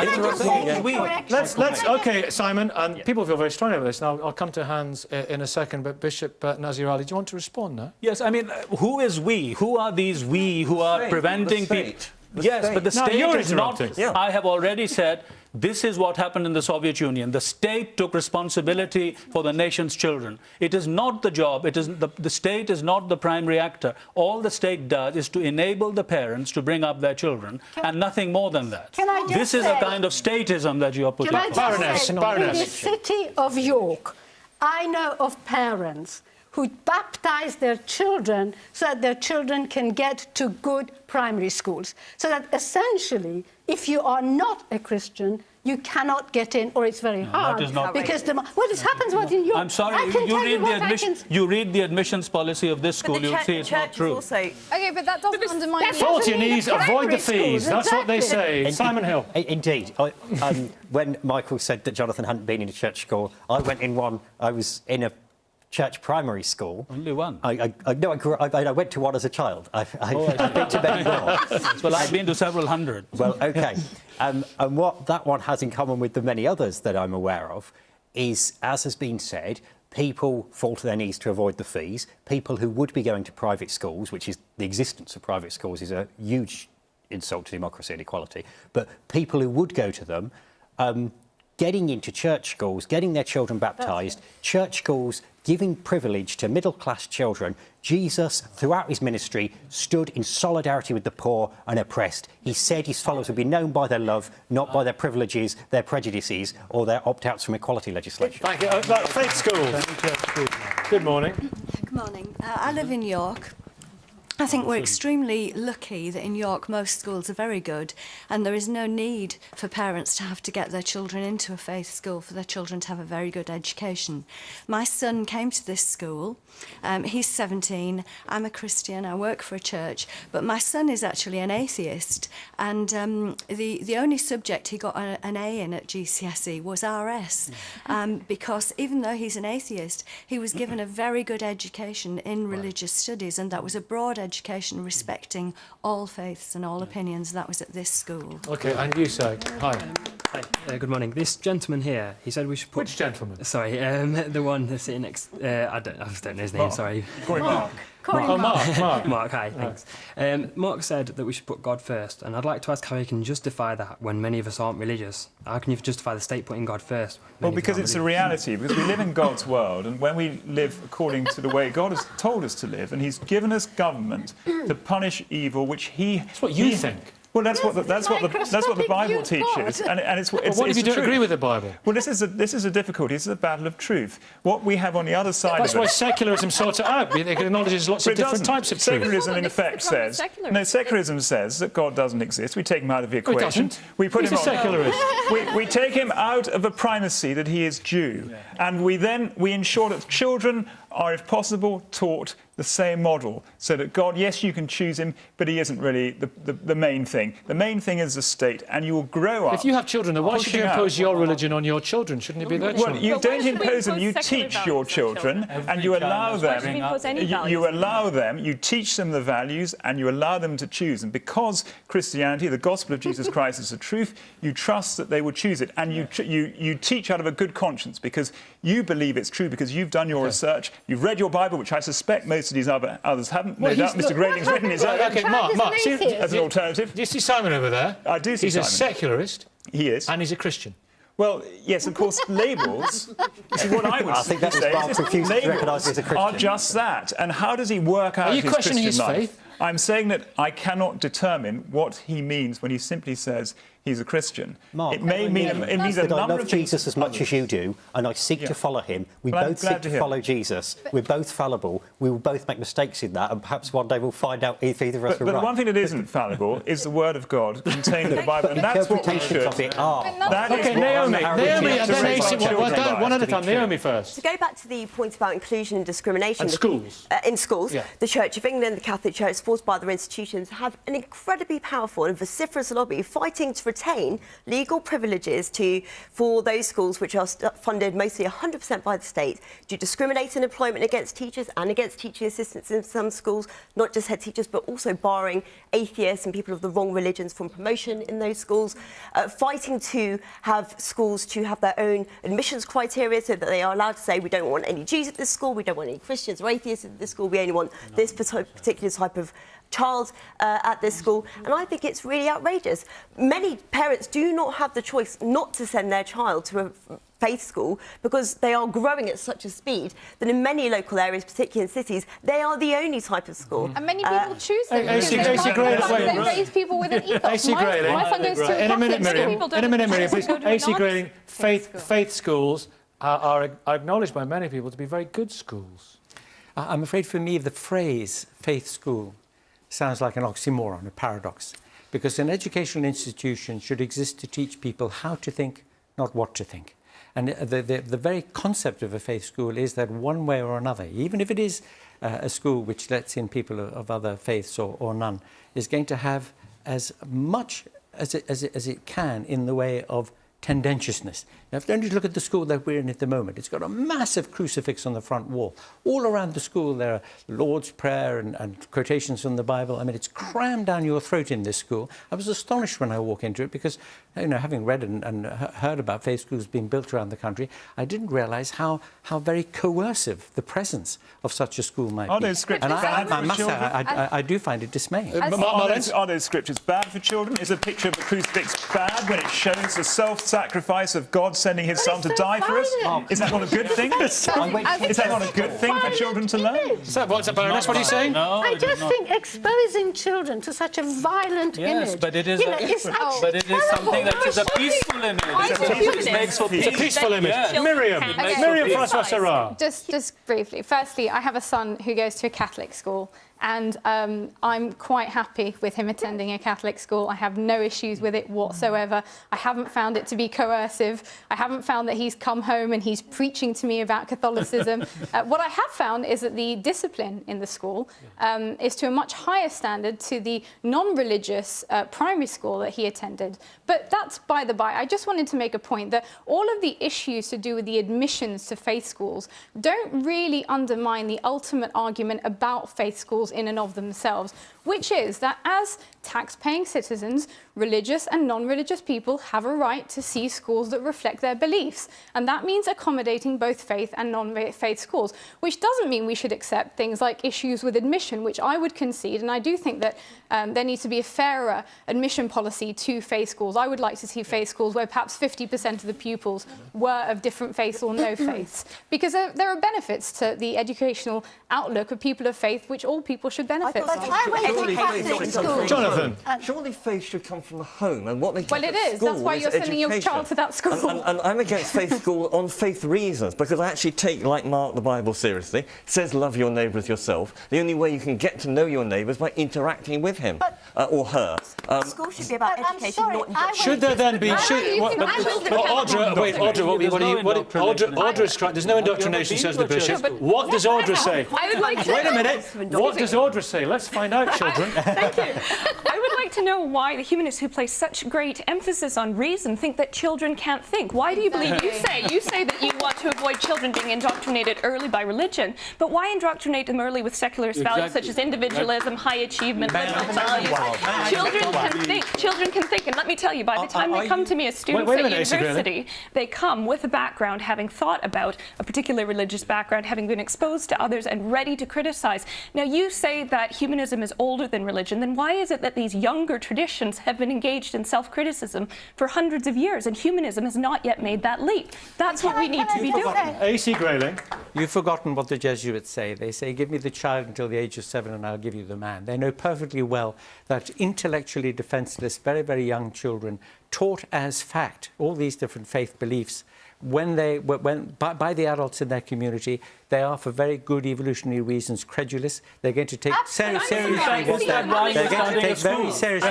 OK, Simon, and people feel very strongly about this. Now, I'll come to Hans in a second, but Bishop Nazir Ali, do you want to respond now? Yes, I mean, who is we? Who are these we who are preventing people? Yes, but the No, state you're is not. interrupting. Yeah. I have already said this is what happened in the Soviet Union. The state took responsibility for the nation's children. It is not the job. It is the state is not the primary actor. All the state does is to enable the parents to bring up their children, and nothing more than that. Can I just This is a say- kind of statism that you are putting. Can I just Baroness, say, Baroness. in the city of York, I know of parents who baptize their children so that their children can get to good primary schools. So that essentially, if you are not a Christian, you cannot get in, or it's very hard. that is not- because well, this happens what in York. I'm sorry, I can you tell read, what the I admission, can- you read the admissions policy of this school, you'll see it's not true. Also, Okay, but that doesn't undermine... Fall to your mean knees, the avoid the primary schools, fees. That's what they exactly. say. Simon Hill. Indeed. When Michael said that Jonathan hadn't been in a church school, I went in one. I was in a church primary school. Only one. I went to one as a child. I've been to many more. Well, I've been to several hundred. Well, OK. And what that one has in common with the many others that I'm aware of is, as has been said, people fall to their knees to avoid the fees. People who would be going to private schools, which is the existence of private schools, is a huge insult to democracy and equality. But people who would go to them, getting into church schools, getting their children baptised, church schools giving privilege to middle-class children. Jesus, throughout his ministry, stood in solidarity with the poor and oppressed. He said his followers would be known by their love, not by their privileges, their prejudices, or their opt-outs from equality legislation. Thank you. Faith Schools. Good morning. Good morning. I live in York. I think we're extremely lucky that in York most schools are very good, and there is no need for parents to have to get their children into a faith school for their children to have a very good education. My son came to this school. He's 17. I'm a Christian. I work for a church, but my son is actually an atheist, and the only subject he got an A in at GCSE was RS, because even though he's an atheist, he was given a very good education in religious studies, and that was a broad education respecting all faiths and all opinions. That was at this school. OK, and you say. Hi. Hi, good morning. This gentleman here, he said we should put... Which gentleman? Sorry, the one that's sitting next... I just don't know his name, Mark. sorry. Mark. Mark. Mark, hi, thanks. Mark said that we should put God first, and I'd like to ask how he can justify that when many of us aren't religious. How can you justify the state putting God first? Well, because it's a reality, because we live in God's world, and when we live according to the way God has told us to live, and he's given us government to punish evil, which he... That's what you think. Well, that's what the Bible teaches, and it's Well, what if you don't agree with the Bible? Well, this is a difficulty. This is a battle of truth. What we have on the other side That's of it... why secularism sorts it out. It acknowledges lots of different types of truth. Secularism, in effect, says... No, secularism says that God doesn't exist. We take him out of the equation. doesn't. We put He's him a secularist. We take him out of the primacy that he is Jew, and we ensure that children are, if possible, taught the same model, so that God, yes, you can choose him, but he isn't really the main thing. The main thing is the state, and you will grow up... If you have children, then why should you impose your religion on your children? Shouldn't it be their children? Well, you don't impose them, you teach your children, and you allow them... You allow them, you teach them the values, and you allow them to choose. And because Christianity, the gospel of Jesus Christ, is the truth, you trust that they will choose it, and you teach out of a good conscience, because you believe it's true, because you've done your research, you've read your Bible, which I suspect most of these others haven't. No doubt Mr. Grayling's written his own. OK, Mark, as an alternative. Do you see Simon over there? I do see Simon. He's a secularist. He is. And he's a Christian. Well, yes, of course, labels... You see, what I would think that was Mark refusing to recognise as a Christian. are just that. And how does he work out his Christian life? Are you questioning his faith? I'm saying that I cannot determine what he means when he simply says he's a Christian. Mark, it means a number I love of Jesus as much as you do, and I seek to follow him. We both seek to follow Jesus. We're both fallible. We will both make mistakes in that, and perhaps one day we'll find out if either of us are right. But the one thing that isn't fallible is the Word of God contained in the Bible, and that's what we should... of it are. OK, Naomi, and then AC, one at a time. Naomi first. To go back to the point about inclusion and discrimination... And schools. In schools, the Church of England, the Catholic Church, supported by other institutions, have an incredibly powerful and vociferous lobby fighting to retain legal privileges for those schools which are funded mostly 100% by the state, to discriminate in employment against teachers and against teaching assistants in some schools, not just head teachers, but also barring atheists and people of the wrong religions from promotion in those schools, fighting to have schools to have their own admissions criteria so that they are allowed to say we don't want any Jews at this school, we don't want any Christians or atheists at this school, we only want this particular type of child at this school, and I think it's really outrageous. Many parents do not have the choice not to send their child to a faith school because they are growing at such a speed that in many local areas, particularly in cities, they are the only type of school. And many people choose them. They raise people with an ethos. My son goes to a in a minute, Miriam, please. AC Grayling, faith schools are acknowledged by many people to be very good schools. I'm afraid for me the phrase faith school sounds like an oxymoron, a paradox, because an educational institution should exist to teach people how to think, not what to think. And the very concept of a faith school is that one way or another, even if it is a school which lets in people of other faiths or none, is going to have as much as it can in the way of tendentiousness. Now, if you only look at the school that we're in at the moment, it's got a massive crucifix on the front wall. All around the school there are Lord's Prayer and quotations from the Bible. I mean, it's crammed down your throat in this school. I was astonished when I walked into it because, you know, having read and heard about faith schools being built around the country, I didn't realise how very coercive the presence of such a school might be. Are those scriptures bad for children? I do find it dismaying. Are those scriptures bad for children? Is a picture of a crucifix bad when it shows the self-sacrifice of God sending his son to die for us? Is that not a good thing? Is that not a good thing for children to learn? Is that what's Baroness? What are you saying? No, I just think exposing children to such a violent image. Yes, but it is, but it is something that is a peaceful image. It makes for peace. It's a peaceful image. Yeah. Miriam Francois Serrat. Just briefly. Firstly, I have a son who goes to a Catholic school. And I'm quite happy with him attending a Catholic school. I have no issues with it whatsoever. I haven't found it to be coercive. I haven't found that he's come home and he's preaching to me about Catholicism. What I have found is that the discipline in the school is to a much higher standard to the non-religious primary school that he attended. But that's by the by. I just wanted to make a point that all of the issues to do with the admissions to faith schools don't really undermine the ultimate argument about faith schools in and of themselves, which is that as tax-paying citizens, religious and non-religious people have a right to see schools that reflect their beliefs. And that means accommodating both faith and non-faith schools, which doesn't mean we should accept things like issues with admission, which I would concede. And I do think that there needs to be a fairer admission policy to faith schools. I would like to see faith schools where perhaps 50% of the pupils were of different faiths or no faiths, because there are benefits to the educational outlook of people of faith, which all people should benefit from. Jonathan. Surely faith should come from the home, and what they Well, it is. That's why you're sending your child to that school. And I'm against faith school on faith reasons, because I actually take, like Mark, the Bible seriously. It says love your neighbour as yourself. The only way you can get to know your neighbour is by interacting with him or her. School should be about education, not indoctrination. Should there then be... Audra's crying. There's no indoctrination, says the bishop. What does Audra say? Wait a minute. What does Audra say? Let's find out, children. Thank you. I would like to know why the humanists who place such great emphasis on reason think that children can't think. Why do you believe you say that you want to avoid children being indoctrinated early by religion, but why indoctrinate them early with secularist values such as individualism, high achievement, liberal values? Children can think. Children can think. And let me tell you, by the time they come to me as students at university, they come with a background, having thought about a particular religious background, having been exposed to others and ready to criticize. Now, you say that humanism is older than religion, then why is it that these younger traditions have been engaged in self-criticism for hundreds of years and humanism has not yet made that leap? That's what we need to be doing. AC Grayling. You've forgotten what the Jesuits say. They say, give me the child until the age of 7 and I'll give you the man. They know perfectly well that intellectually defenseless, very, very young children taught as fact all these different faith beliefs by the adults in their community, they are, for very good evolutionary reasons, credulous. They're going to take seriously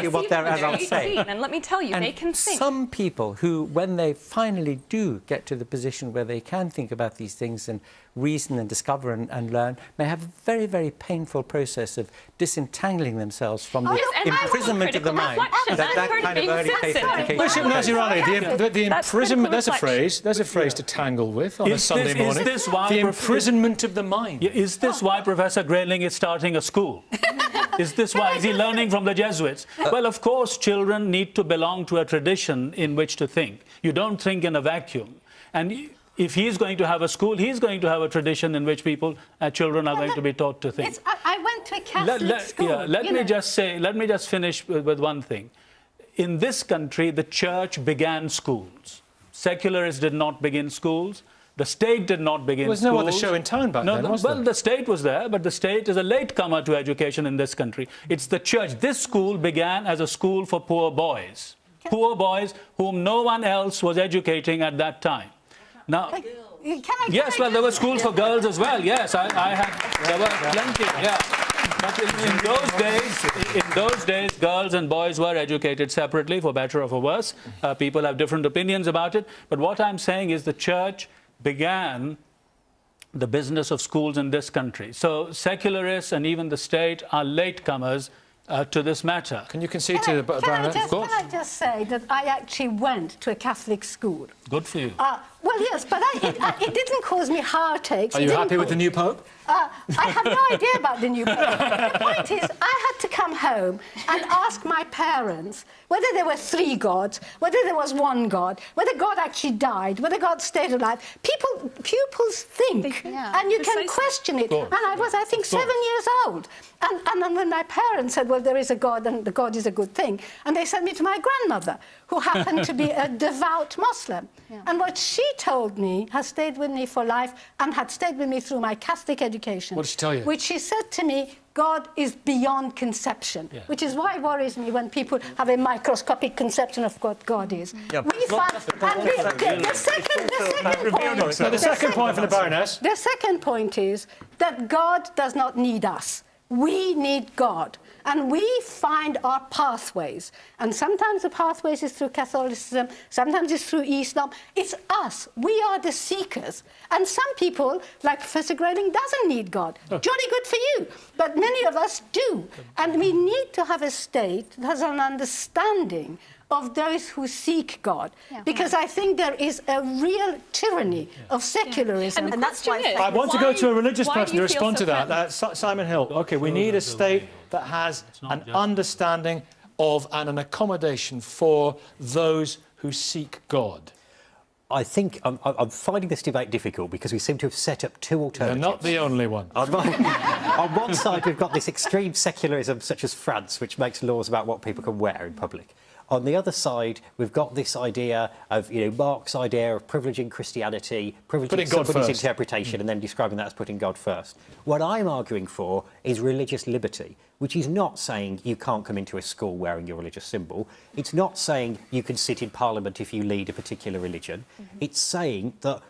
what their adults say. And let me tell you, they can think. Some people who, when they finally do get to the position where they can think about these things and reason and discover and learn, may have a very, very painful process of disentangling themselves from the imprisonment of the mind. That kind of early faith education. Bishop Nazirali, the imprisonment, there's a phrase to tangle with on a Sunday morning. The imprisonment of the mind. Is this why Professor Grayling is starting a school? Is this why? Is he learning from the Jesuits? Well, of course, children need to belong to a tradition in which to think. You don't think in a vacuum. And If he's going to have a school, he's going to have a tradition in which children are going to be taught to think. I went to a Catholic school. Let me just finish with one thing. In this country, the church began schools. Secularists did not begin schools. The state did not begin schools. There was no other show in town back then, was there? Well, the state was there, but the state is a latecomer to education in this country. It's the church. This school began as a school for poor boys. Poor boys whom no one else was educating at that time. Now, there were schools for girls as well. Yes, there were plenty. Yeah, but in those days, girls and boys were educated separately, for better or for worse. People have different opinions about it. But what I'm saying is the church began the business of schools in this country. So secularists and even the state are latecomers to this matter. Can you concede to the Baroness? Of course. Can I just say that I actually went to a Catholic school? Good for you. Well, yes, but it didn't cause me heartaches. Are you happy with the new Pope? I have no idea about the new Pope. The point is, I had to come home and ask my parents whether there were 3 gods, whether there was 1 God, whether God actually died, whether God stayed alive. Pupils think, and you can question it. And I was, I think, 7 years old. And when my parents said, well, there is a God, and the God is a good thing, and they sent me to my grandmother, who happened to be a devout Muslim. And what she told me has stayed with me for life and had stayed with me through my Catholic education. What did she tell you? Which she said to me, God is beyond conception, which is why it worries me when people have a microscopic conception of what God is. Yeah, the second point for the Baroness. The second point is that God does not need us. We need God, and we find our pathways. And sometimes the pathways is through Catholicism, sometimes it's through Islam. It's us. We are the seekers. And some people, like Professor Grayling, doesn't need God. Jolly good for you. But many of us do. And we need to have a state that has an understanding of those who seek God. Because I think there is a real tyranny of secularism. And that's why I want to go to a religious person to respond to that. Simon Hill. OK, we need a state that has an understanding of and an accommodation for those who seek God. I think I'm finding this debate difficult because we seem to have set up 2 alternatives. You're not the only one. On one side, we've got this extreme secularism, such as France, which makes laws about what people can wear in public. On the other side, we've got this idea of, Mark's idea of privileging Christianity, privileging somebody's interpretation, and then describing that as putting God first. What I'm arguing for is religious liberty, which is not saying you can't come into a school wearing your religious symbol. It's not saying you can sit in Parliament if you lead a particular religion. It's saying that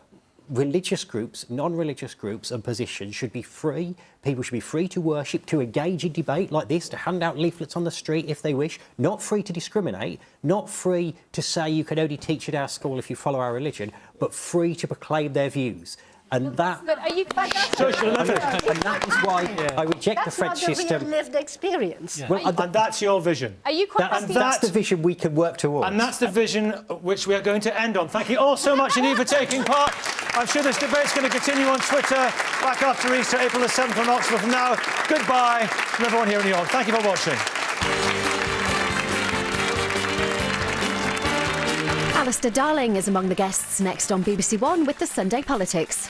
religious groups, non-religious groups and positions should be free. People should be free to worship, to engage in debate like this, to hand out leaflets on the street if they wish, not free to discriminate, not free to say you can only teach at our school if you follow our religion, but free to proclaim their views. And that, but are you and that is why I reject the French system. That's not the real lived experience. Well, and that's your vision. Are you quite that's the vision we can work towards. And that's the vision which we are going to end on. Thank you all so much indeed for taking part. I'm sure this debate's going to continue on Twitter back after Easter, April the 7th on Oxford. From now, goodbye from everyone here in New York. Thank you for watching. Alistair Darling is among the guests next on BBC One with the Sunday Politics.